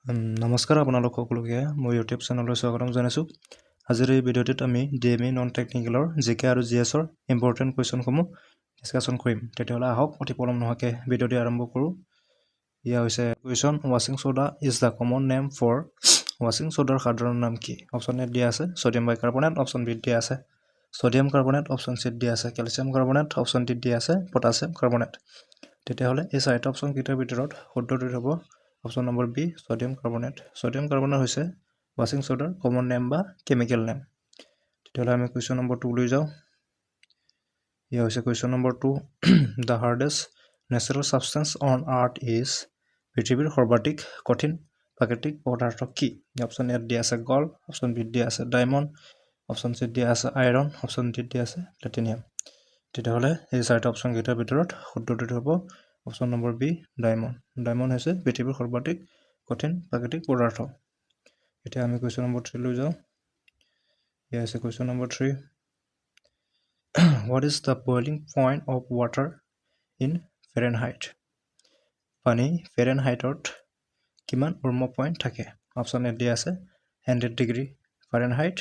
নমস্কাৰ আপোনালোক সকলোকে মোৰ ইউটিউব চেনেললৈ স্বাগতম জনাইছোঁ। আজিৰ এই ভিডিঅ'টোত আমি ডিএমই নন টেকনিকেলৰ জিকে আৰু জিএছৰ ইম্পৰ্টেণ্ট কুৱেশ্যনসমূহ ডিছকাশ্যন কৰিম। তেতিয়াহ'লে আহক অতি পলম নোহোৱাকৈ ভিডিঅ'টি আৰম্ভ কৰোঁ। ইয়া হৈছে কুৱেশ্যন, ৱাশ্বিং soda is the common name for. ৱাশ্বিং ছ'ডাৰ সাধাৰণ নাম কি? অপশ্যন এ দিয়া আছে ছ'ডিয়াম বাইকাৰ্বনেট, অপশ্যন বি দিয়া আছে ছ'ডিয়াম কাৰ্বনেট, অপশ্যন চি দিয়া আছে কেলছিয়াম কাৰ্বনেট, অপশ্যন ডি দিয়া আছে পটাছিয়াম কাৰ্বনেট। তেতিয়াহ'লে এই চাৰিটা অপশ্যন কেইটাৰ ভিতৰত শুদ্ধটো হ'ব option number B sodium carbonate. Sodium carbonate হৈছে ৱাশ্বিং ছ'ডাৰ কমন নেম বা কেমিকেল নেম। তেতিয়াহ'লে আমি কুৱেশ্যন নম্বৰ 2 লৈ যাওঁ। ইয়া হৈছে question number 2, the hardest natural substance on earth is. পৃথিৱীৰ সৰ্বাধিক কঠিন প্ৰাকৃতিক পদাৰ্থ কি? অপশ্যন এ দিয়া আছে গল্ড, অপশ্যন বি দিয়া আছে ডায়মণ্ড, অপশ্যন চি দিয়া আছে আইৰণ, অপশ্যন ডি দিয়া আছে প্লেটিনিয়াম। তেতিয়াহ'লে এই চাৰিটা অপশ্যন কেইটাৰ ভিতৰত শুদ্ধটো হ'ব option number B diamond. Diamond হৈছে পৃথিৱীৰ সৰ্বাধিক কঠিন প্ৰাকৃতিক পদাৰ্থ। এতিয়া আমি কুৱেশ্যন নম্বৰ 3 লৈ যাওঁ। এয়া হৈছে question number 3, what is the boiling point of water in Fahrenheit? পানী ফেৰেনহাইটত কিমান উৰ্ম পইণ্ট থাকে? অপশ্যন এ দিয়া আছে 100 ডিগ্ৰী ফাৰেনহাইট,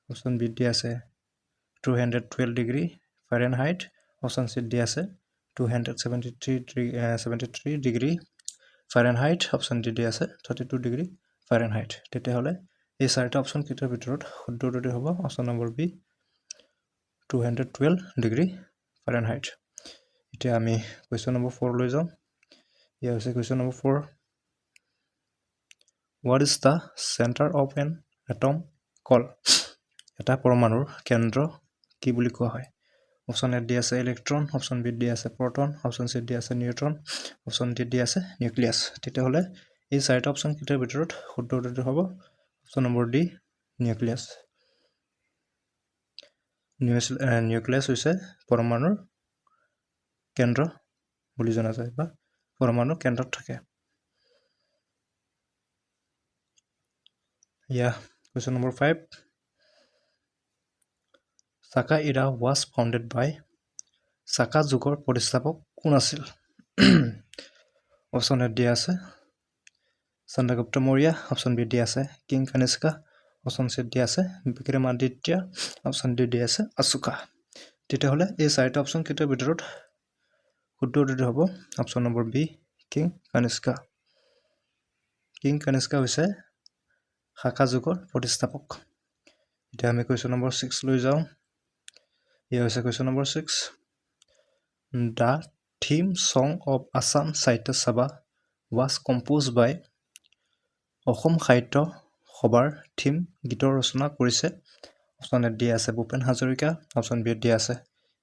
অপশ্যন বি দিয়া আছে 212 ডিগ্ৰী ফাৰেনহাইট, অপশ্যন চি দিয়া আছে 273 ডিগ্ৰী ফাৰেনহাইট, অপশ্যন ডি দিয়া আছে 32 ডিগ্ৰী ফাৰেনহাইট। তেতিয়াহ'লে এই চাৰিটা অপশ্যন কেইটাৰ ভিতৰত শুদ্ধটো হ'ব option number B 212 degree Fahrenheit. এতিয়া আমি কুৱেশ্যন নম্বৰ 4 লৈ যাওঁ। ইয়া হৈছে question number 4, what is the centre of an atom call? এটা পৰমাণুৰ কেন্দ্ৰ কি বুলি কোৱা হয়? অপশ্যন এ দিয়া আছে ইলেক্ট্ৰন, অপশ্যন বি দিয়া আছে প্ৰটন, অপশ্যন চি দিয়া আছে নিউট্ৰন, অপশ্যন ডি দিয়া আছে নিউক্লিয়াছ। তেতিয়াহ'লে এই চাৰিটা অপশ্যন কেইটাৰ ভিতৰত শুদ্ধটো হ'ব option number D nucleus. Nucleus হৈছে পৰমাণুৰ কেন্দ্ৰ বুলি জনা যায় বা পৰমাণুৰ কেন্দ্ৰত থাকে। ইয়া কুৱেশ্যন নম্বৰ 5, চাকা ইৰা ৱাজ ফাউণ্ডেড বাই। চাকা যুগৰ প্ৰতিষ্ঠাপক কোন আছিল? অপশ্যন এ দিয়া আছে চন্দ্ৰগুপ্ত মৌৰ্য, অপশ্যন বি দিয়া আছে কিং কনিষ্কা, অপশ্যন চি দিয়া আছে বিক্ৰমাদিত্য, অপশ্যন ডি দিয়া আছে অশোকা। তেতিয়াহ'লে এই চাৰিটা অপশ্যন কেইটাৰ ভিতৰত শুদ্ধটো হ'ব option number B king Kanishka. King Kanishka হৈছে শাকা যুগৰ প্ৰতিষ্ঠাপক। এতিয়া আমি কুৱেশ্যন নম্বৰ 6 লৈ যাওঁ। এয়া হৈছে question number 6, the theme song of Assam সাহিত্য সভা ৱাজ কম্প'জ বাই। অসম সাহিত্য সভাৰ থিম গীতৰ ৰচনা কৰিছে। অপশ্যন এ দিয়া আছে ভূপেন হাজৰিকা, অপশ্যন বি দিয়া আছে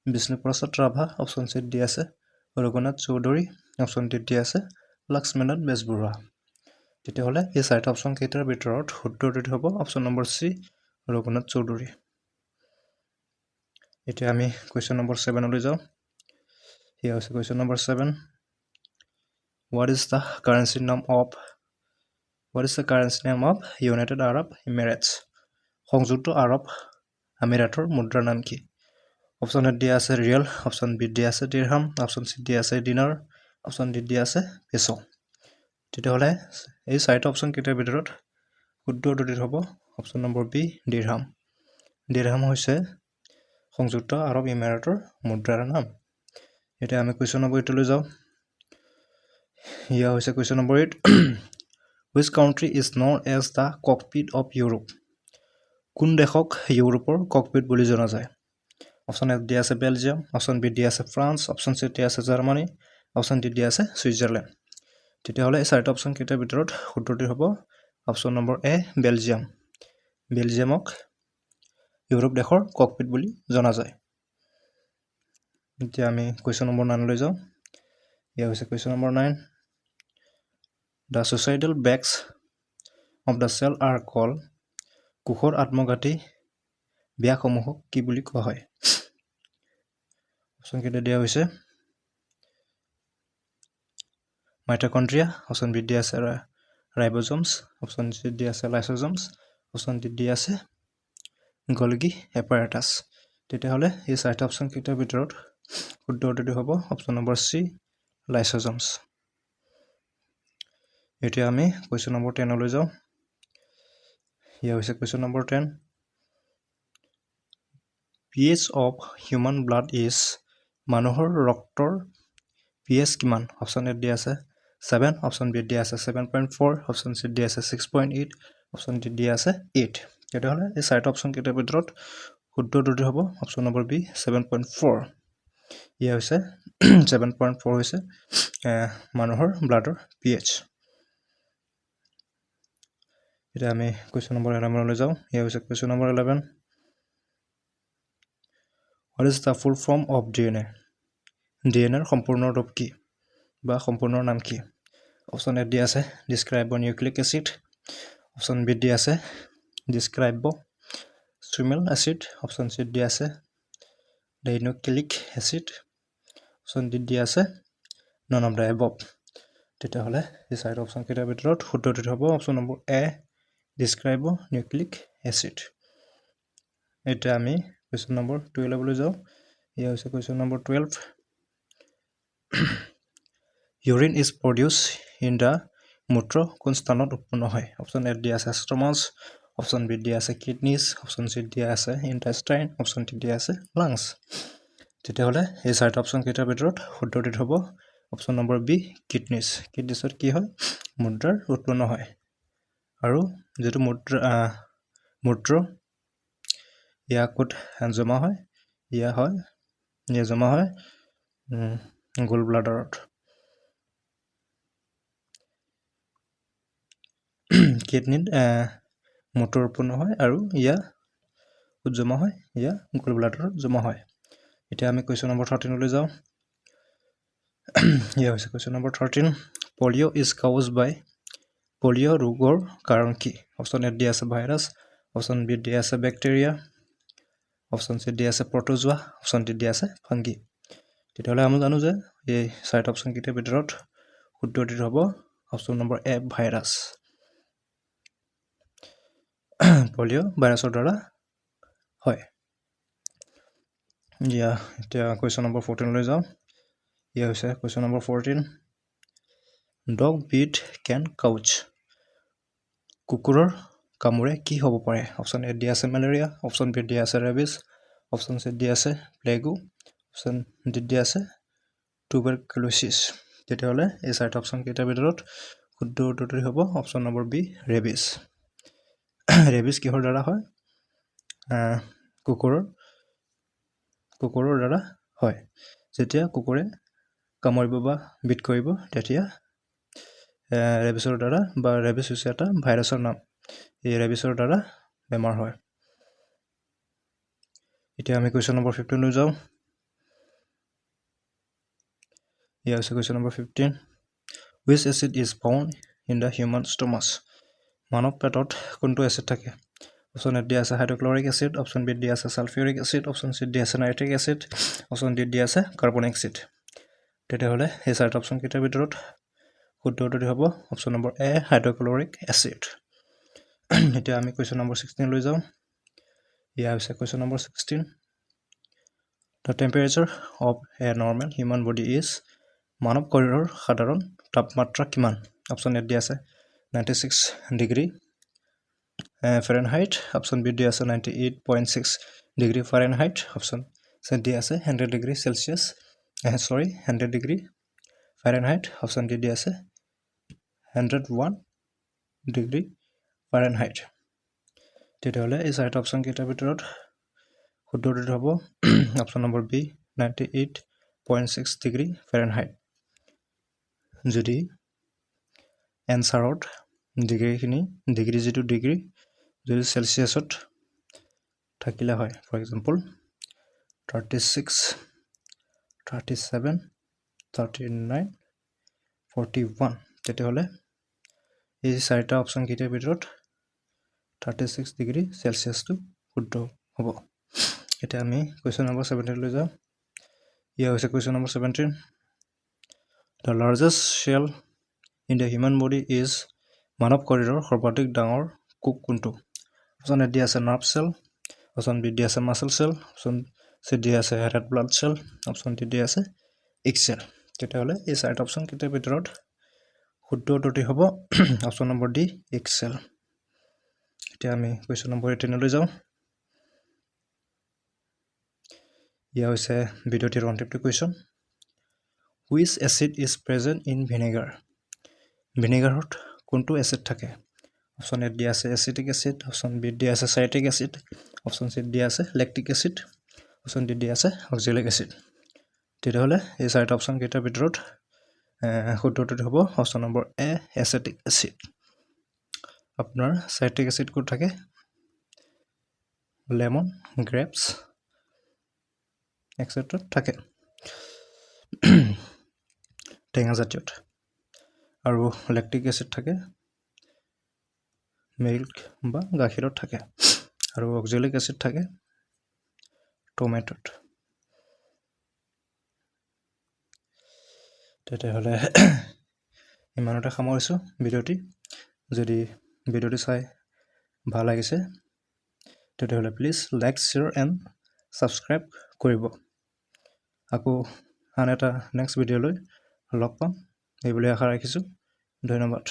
বিষ্ণুপ্ৰসাদ ৰাভা, অপশ্যন চি দিয়া আছে ৰঘুনাথ চৌধুৰী, অপশ্যন ডি দিয়া আছে লক্ষ্মীনাথ বেজবৰুৱা। তেতিয়াহ'লে এই চাৰিটা অপশ্যন কেইটাৰ ভিতৰত শুদ্ধটো হ'ব option number C Raghunath Choudhury. এতিয়া আমি কুৱেশ্যন নম্বৰ 7 লৈ যাওঁ। এয়া হৈছে question number 7, what is the currency name of United Arab Emirates? সংযুক্ত আৰব আমিৰাটৰ মুদ্ৰাৰ নাম কি? অপশ্যন এ দিয়া আছে ৰিয়েল, অপশ্যন বি দিয়া আছে দিৰহাম, অপশ্যন চি দিয়া আছে দিনাৰ, অপশ্যন ডি দিয়া আছে পেছ'। তেতিয়াহ'লে এই চাৰিটা অপশ্যন কেইটাৰ ভিতৰত শুদ্ধটো হ'ব option number B dirham. Dirham হৈছে সংযুক্ত আৰব ইমিৰাটৰ মুদ্ৰাৰ নাম। এতিয়া আমি কুৱেশ্যন নম্বৰ 8 লৈ যাওঁ। ইয়া হৈছে question number 8, which country is known as the cockpit of Europe? কোন দেশক ইউৰোপৰ ককপিট বুলি জনা যায়? অপশ্যন এ দিয়া আছে বেলজিয়াম, অপশ্যন বি দিয়া আছে ফ্ৰান্স, অপশ্যন চি দিয়া আছে জাৰ্মানী, অপশ্যন ডি দিয়া আছে ছুইজাৰলেণ্ড। তেতিয়াহ'লে এই চাৰিটা অপশ্যন কেইটাৰ ভিতৰত শুদ্ধটো হ'ব অপশ্যন নম্বৰ এ বেলজিয়াম। বেলজিয়ামক ইউৰোপ দেশৰ ককপিট বুলি জনা যায়। এতিয়া আমি কুৱেশ্যন নম্বৰ 9 লৈ যাওঁ। এয়া হৈছে question number 9, the suicidal bags of the cell are call. কোষৰ আত্মঘাতী ব্যাসসমূহক কি বুলি কোৱা হয়? অপশ্যন কেইটা দিয়া হৈছে মাইটকণ্ড্ৰিয়া, অপশ্যন বি দিয়া আছে ৰাইবজমছ, অপশ্যন চি দিয়া আছে লাইচজমছ, অপশ্যন ডি দিয়া আছে গলগি এপাৰেটাছ। তেতিয়াহ'লে এই চাৰিটা অপশ্যন কেইটাৰ ভিতৰত শুদ্ধটো হ'ব অপশ্যন নম্বৰ চি লাইচজমছ। এতিয়া আমি কুৱেশ্যন নম্বৰ 10 লৈ যাওঁ ইয়া হৈছে question number 10 pH of human blood is মানুহৰ ৰক্তৰ pH কিমান অপচন এ দিয়া আছে 7 অপচন বি দিয়া আছে 7.4 অপচন সি দিয়া আছে 6.8 অপচন ডি দিয়া আছে 8 তেতিয়াহলে এই চাৰিটা অপচন কেইটাৰ ভিতৰত শুদ্ধটো হ'ব অপচন নম্বৰ বি 7.4 ইয়া হৈছে 7.4 হৈছে মানুহৰ ব্লাডৰ pH এতিয়া আমি কুৱেশ্যন নম্বৰ 11 লৈ যাওঁ ইয়া হৈছে question number 11 What is the full form of DNA DNA সম্পূৰ্ণ ৰূপ কি বা সম্পূৰ্ণ নাম কি অপচন এ দিয়া আছে describe nucleic acid option B দিয়া আছে describe succinyl acid option C দিয়া আছে dinucleic acid অপচন ডি দিয়া আছে none of the above তেতিয়াহলে এই চাৰিটা অপচন কেইটাৰ ভিতৰত শুদ্ধটো হ'ব অপচন নম্বৰ এ describe nucleic acid এটা আমি question number 12 লৈ যাওঁ ইয়া হৈছে question number 12 urine is produced in the মূত্ৰ কোন স্থানত উৎপন্ন হয় অপচন এ দিয়া আছে stomach অপচন বি দিয়া আছে kidneys অপচন সি দিয়া আছে intestine অপচন ডি দিয়া আছে lungs তেতিয়াহলে এই চাৰিটা অপচন কেইটাৰ ভিতৰত শুদ্ধটো হ'ব অপচন নম্বৰ বি kidneys kidneysৰ কি হয় মূত্ৰৰ উৎপন্ন হয় আৰু যেটো মূত্ৰ ইয়া কোট জমা হয় ইয়া জমা হয় গোল ব্লাডাৰত কিডনিত মূত্ৰ উৎপন্ন হয় আৰু ইয়া জমা হয় ইয়া গোল ব্লাডাৰত জমা হয় এতিয়া আমি কোৱেশ্যন নম্বৰ 13 লৈ যাওঁ ইয়া হৈছে question number 13 polio is caused by polio ৰোগৰ কাৰণ কি অপচন এ দিয়া আছে ভাইৰাছ অপচন বি দিয়া আছে ব্যাকটেৰিয়া অপচন সি দিয়া আছে প্ৰটোজোৱা অপচন ডি দিয়া আছে ফাংগি তেতিয়াহলে আমি জানো যে এই চাৰিটা অপচন কেইটাৰ ভিতৰত শুদ্ধটো হ'ব option number A virus polio ভাইৰাছৰ দ্বাৰা হয় ইয়া এতিয়া কোৱেশ্যন নম্বৰ 14 লৈ যাওঁ ইয়া হৈছে question number 14 dog bite can cause কুকুৰৰ কামুৰে কি হ'ব পাৰে অপচন এ দিয়া আছে ম্যালেৰিয়া অপচন বি দিয়া আছে ৰেবিছ অপচন সি দিয়া আছে প্লেগু অপচন ডি দিয়া আছে টিউবাৰকুলোছিছ তেতিয়াহলে এই চাৰিটা অপচন কেইটাৰ ভিতৰত শুদ্ধ উত্তৰটো হ'ব option number B rabies rabies কিহৰ দ্বাৰা হয় কুকুৰৰ দ্বাৰা হয় যেতিয়া কুকুৰে কামুৰিব বা বিট কৰিব তেতিয়া ৰেবিছৰ দ্বাৰা বা ৰেবিছ হৈছে এটা ভাইৰাছৰ নাম এই ৰেবিছৰ দ্বাৰা বেমাৰ হয় এতিয়া আমি কোৱেশ্যন নম্বৰ 15 লৈ যাওঁ ইয়া হৈছে question number 15 which acid is found in the human stomach মানৱ পেটত কোনটো এসিড থাকে অপচন এ দিয়া আছে হাইড্ৰক্লৰিক এসিড অপচন বি দিয়া আছে সালফিউৰিক এসিড অপচন সি দিয়া আছে নাইট্ৰিক এসিড অপচন ডি দিয়া আছে কাৰ্বনিক এসিড তেতিয়াহলে এই চাৰিটা অপচন কেইটাৰ ভিতৰত শুদ্ধটো হ'ব অপচন নম্বৰ এ হাইড্ৰক্লৰিক এসিড এতিয়া আমি কোৱেশ্যন নম্বৰ 16 লৈ যাওঁ ইয়া হৈছে question number 16 the temperature of a normal human body is মানৱ শৰীৰৰ সাধাৰণ তাপমাত্ৰা কিমান অপচন এ দিয়া আছে 96 ডিগ্ৰী ফাৰেনহাইট অপচন বি দিয়া আছে 98.6 ডিগ্ৰী ফাৰেনহাইট অপচন সি দিয়া আছে 100 degree Celsius 100 degree Fahrenheit option D দিয়া আছে 101 ডিগ্ৰী ফাৰেনহাইট তেতিয়াহলে এই চাৰিটা অপচন কেইটাৰ ভিতৰত শুদ্ধটো হ'ব option number B 98.6 degree Fahrenheit যদি এনসাৰত ডিগ্ৰী যেটো ডিগ্ৰী যদি সেলসিয়াসত থাকিলে হয় ফৰ এক্সাম্পল 36 37 39 41 তেতিয়াহলে এই চাৰিটা অপচন কেইটাৰ ভিতৰত 36 ডিগ্ৰী সেলসিয়াসটো শুদ্ধ হ'ব এতিয়া আমি কোৱেশ্যন নম্বৰ 17 লৈ যাওঁ ইয়া হৈছে question number 17 the largest cell in the human body is মানৱ শৰীৰৰ সৰ্বাধিক ডাঙৰ কোষ কোনটো অপচন এ দিয়া আছে নাৰ্ভ সেল অপচন বি দিয়া আছে মাসল সেল অপচন সি দিয়া আছে red blood cell option D দিয়া আছে এগ সেল তেতিয়াহলে এই চাৰিটা অপচন কেইটাৰ ভিতৰত শুদ্ধ উত্তৰটি হ'ব অপশ্যন নম্বৰ ডি এক্সেল। এতিয়া আমি কুৱেশ্যন নম্বৰ 18লৈ যাওঁ। ইয়া হৈছে ভিডিঅ'টিৰ অন্তিমটো কুৱেশ্যন। Which acid is present in vinegar? ভিনেগাৰত কোনটো এচিড থাকে? অপশ্যন এত দিয়া আছে এচিটিক এচিড, অপশ্যন বিত দিয়া আছে চাইট্ৰিক এচিড, অপশ্যন চিত দিয়া আছে লেক্টিক এচিড, অপশ্যন ডিত দিয়া আছে অক্সেলিক এচিড। তেতিয়াহ'লে এই চাৰিটা অপশ্যন কেইটাৰ ভিতৰত শুদ্ধ উত্তৰটো হ'ব অপশ্যন নম্বৰ এ এচিটিক এচিড। আপোনাৰ চাইট্ৰিক এচিড ক'ত থাকে? লেমন, গ্ৰেপছ এক্সেট্ৰা থাকে টেঙা জাতীয়ত। আৰু লেক্টিক এচিড থাকে মিল্ক বা গাখীৰত থাকে। আৰু অক্সেলিক এচিড থাকে টমেট'ত। তেতিয়াহ'লে ইমানতে সামৰিছোঁ ভিডিঅ'টি। যদি ভিডিঅ'টি চাই ভাল লাগিছে তেতিয়াহ'লে please like share and subscribe কৰিব। আকৌ আন এটা নেক্সট ভিডিঅ'লৈ লগ পাম এই বুলি আশা ৰাখিছোঁ। ধন্যবাদ।